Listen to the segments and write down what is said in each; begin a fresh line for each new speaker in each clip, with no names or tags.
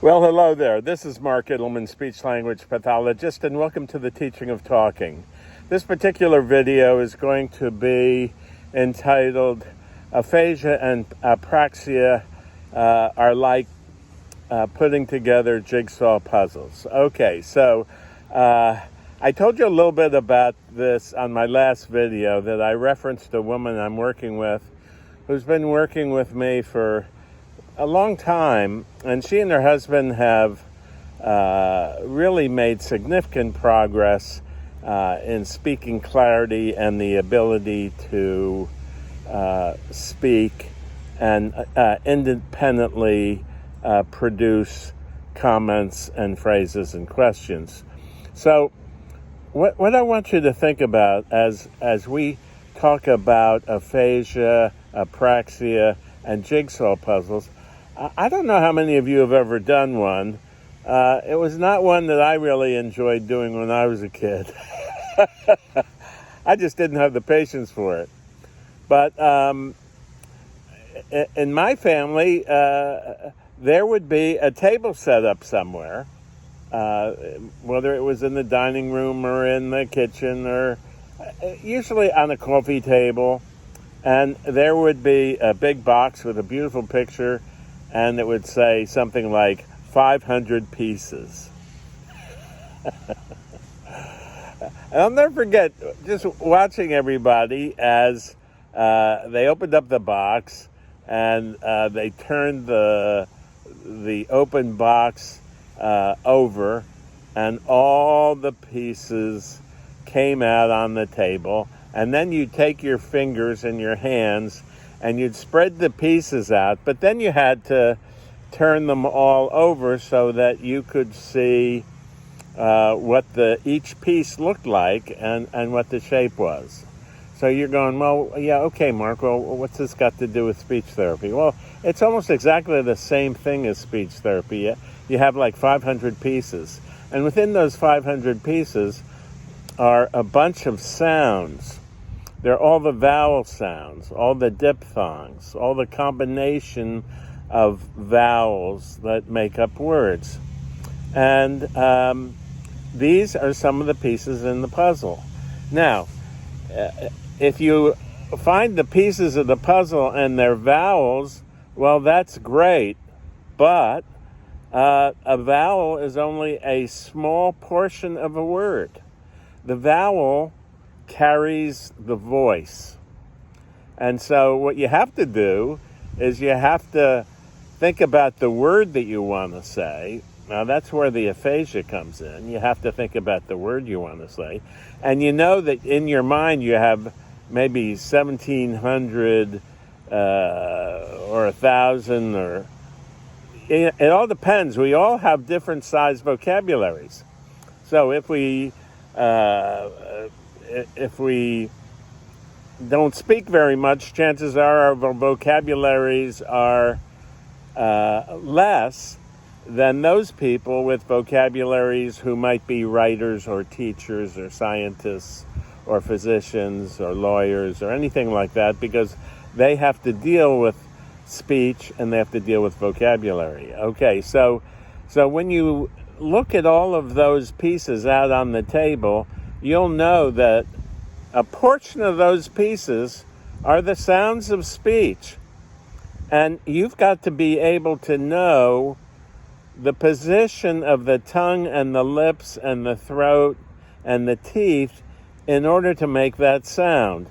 Well, hello there. This is Mark Ittleman, speech-language pathologist, and welcome to the teaching of talking. This particular video is going to be entitled Aphasia and Apraxia are like putting together jigsaw puzzles. Okay, so I told you a little bit about this on my last video, that I referenced a woman I'm working with who's been working with me for a long time, and she and her husband have really made significant progress in speaking clarity and the ability to speak and independently produce comments and phrases and questions. So what I want you to think about as we talk about aphasia, apraxia, and jigsaw puzzles, I don't know how many of you have ever done one. It was not one that I really enjoyed doing when I was a kid. I just didn't have the patience for it. But in my family, there would be a table set up somewhere, whether it was in the dining room or in the kitchen, or usually on a coffee table. And there would be a big box with a beautiful picture, and it would say something like 500 pieces. And I'll never forget just watching everybody as they opened up the box and they turned the open box over, and all the pieces came out on the table. And then you take your fingers and your hands and you'd spread the pieces out, but then you had to turn them all over so that you could see what each piece looked like and what the shape was. So you're going, well, yeah, okay, Mark, well, what's this got to do with speech therapy? Well, it's almost exactly the same thing as speech therapy. You have like 500 pieces, and within those 500 pieces are a bunch of sounds. They're all the vowel sounds, all the diphthongs, all the combination of vowels that make up words. And these are some of the pieces in the puzzle. Now, if you find the pieces of the puzzle and their vowels, well, that's great, but a vowel is only a small portion of a word. The vowel carries the voice. And so what you have to do is you have to think about the word that you want to say. Now that's where the aphasia comes in. You have to think about the word you want to say. And you know that in your mind you have maybe 1,700 or 1,000, or it all depends. We all have different size vocabularies. So if we don't speak very much, chances are our vocabularies are less than those people with vocabularies who might be writers or teachers or scientists or physicians or lawyers or anything like that, because they have to deal with speech and they have to deal with vocabulary. Okay, so when you look at all of those pieces out on the table, you'll know that a portion of those pieces are the sounds of speech. And you've got to be able to know the position of the tongue and the lips and the throat and the teeth in order to make that sound.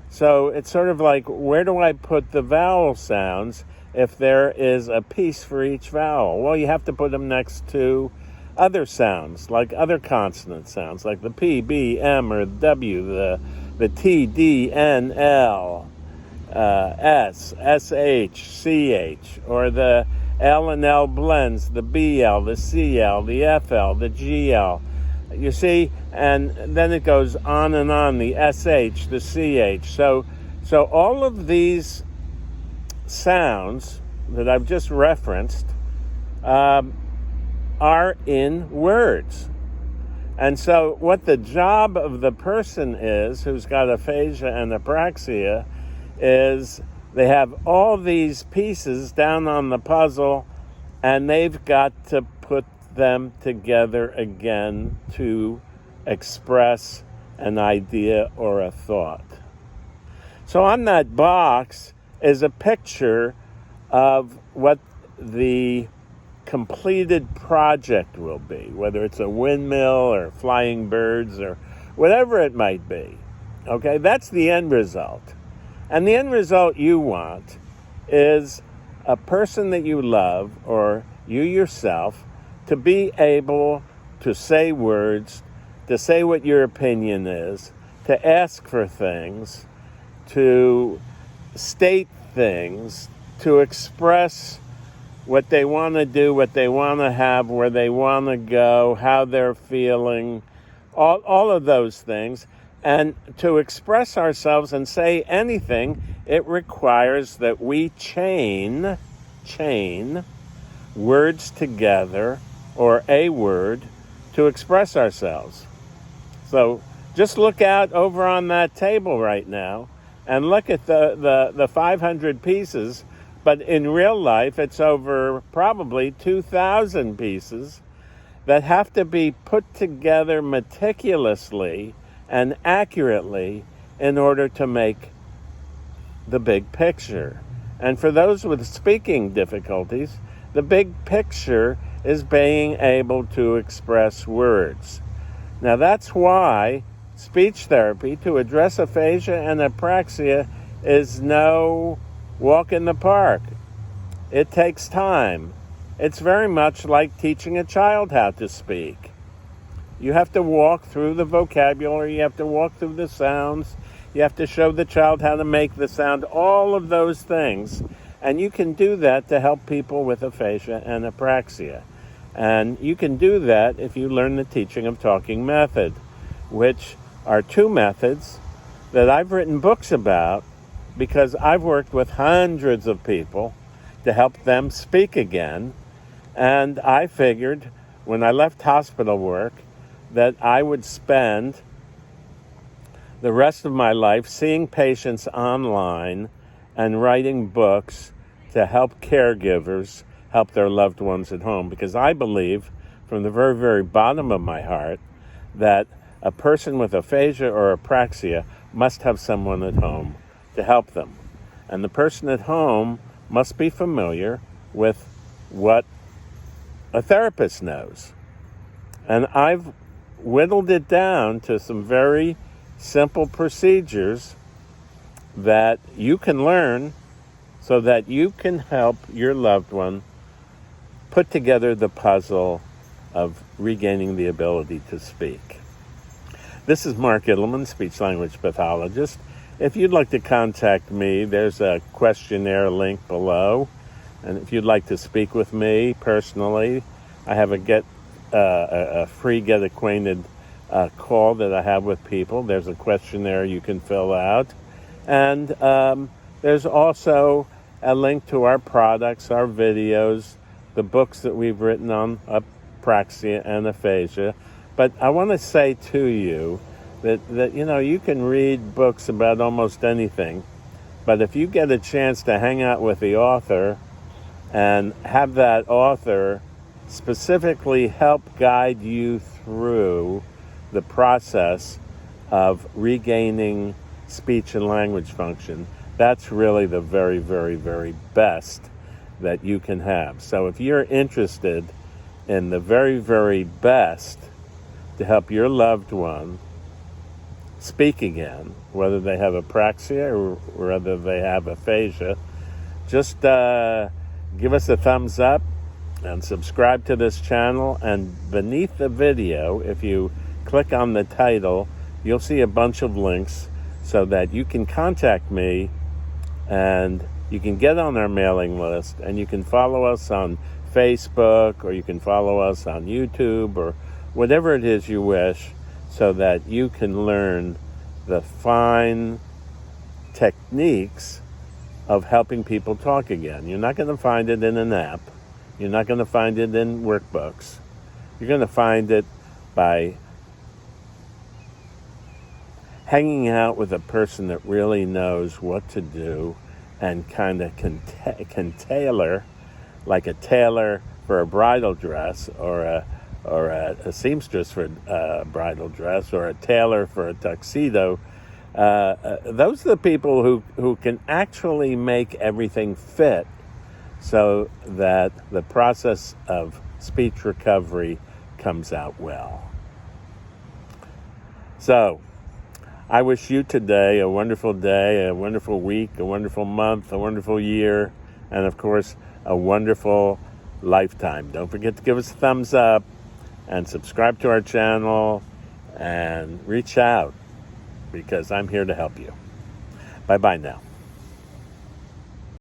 So it's sort of like, where do I put the vowel sounds if there is a piece for each vowel? Well, you have to put them next to other sounds, like other consonant sounds, like the P, B, M, or W, the T, D, N, L, S, SH, CH, or the L and L blends, the BL, the CL, the FL, the GL. You see, and then it goes on and on, the SH, the CH. So all of these sounds that I've just referenced are in words. And so what the job of the person is who's got aphasia and apraxia is they have all these pieces down on the puzzle, and they've got to put them together again to express an idea or a thought. So on that box is a picture of what the completed project will be, whether it's a windmill or flying birds or whatever it might be. Okay, that's the end result. And the end result you want is a person that you love, or you yourself, to be able to say words, to say what your opinion is, to ask for things, to state things, to express what they want to do, what they want to have, where they want to go, how they're feeling, all of those things. And to express ourselves and say anything, it requires that we chain words together, or a word, to express ourselves. So just look out over on that table right now and look at the 500 pieces, but in real life it's over probably 2,000 pieces that have to be put together meticulously and accurately in order to make the big picture. And for those with speaking difficulties, the big picture is being able to express words. Now that's why speech therapy to address aphasia and apraxia is no walk in the park. It takes time. It's very much like teaching a child how to speak. You have to walk through the vocabulary, you have to walk through the sounds, you have to show the child how to make the sound, all of those things. And you can do that to help people with aphasia and apraxia. And you can do that if you learn the teaching of talking method, which are two methods that I've written books about because I've worked with hundreds of people to help them speak again. And I figured when I left hospital work that I would spend the rest of my life seeing patients online and writing books to help caregivers help their loved ones at home. Because I believe from the very, very bottom of my heart that a person with aphasia or apraxia must have someone at home to help them. And the person at home must be familiar with what a therapist knows. And I've whittled it down to some very simple procedures that you can learn so that you can help your loved one put together the puzzle of regaining the ability to speak. This is Mark Ittleman, speech-language pathologist. If you'd like to contact me, there's a questionnaire link below. And if you'd like to speak with me personally, I have a free Get Acquainted call that I have with people. There's a questionnaire you can fill out. And there's also a link to our products, our videos, the books that we've written on apraxia and aphasia. But I want to say to you that you can read books about almost anything. But if you get a chance to hang out with the author and have that author specifically help guide you through the process of regaining speech and language function, that's really the very, very, very best that you can have. So if you're interested in the very, very best to help your loved one speak again, whether they have apraxia or whether they have aphasia, just give us a thumbs up and subscribe to this channel. And beneath the video, if you click on the title, you'll see a bunch of links so that you can contact me and you can get on our mailing list, and you can follow us on Facebook, or you can follow us on YouTube, or whatever it is you wish, so that you can learn the fine techniques of helping people talk again. You're not going to find it in an app. You're not going to find it in workbooks. You're going to find it by hanging out with a person that really knows what to do and kind of can tailor, like a tailor for a bridal dress, or a seamstress for a bridal dress, or a tailor for a tuxedo. Those are the people who can actually make everything fit so that the process of speech recovery comes out well. So, I wish you today a wonderful day, a wonderful week, a wonderful month, a wonderful year, and of course, a wonderful lifetime. Don't forget to give us a thumbs up and subscribe to our channel and reach out, because I'm here to help you. Bye-bye now.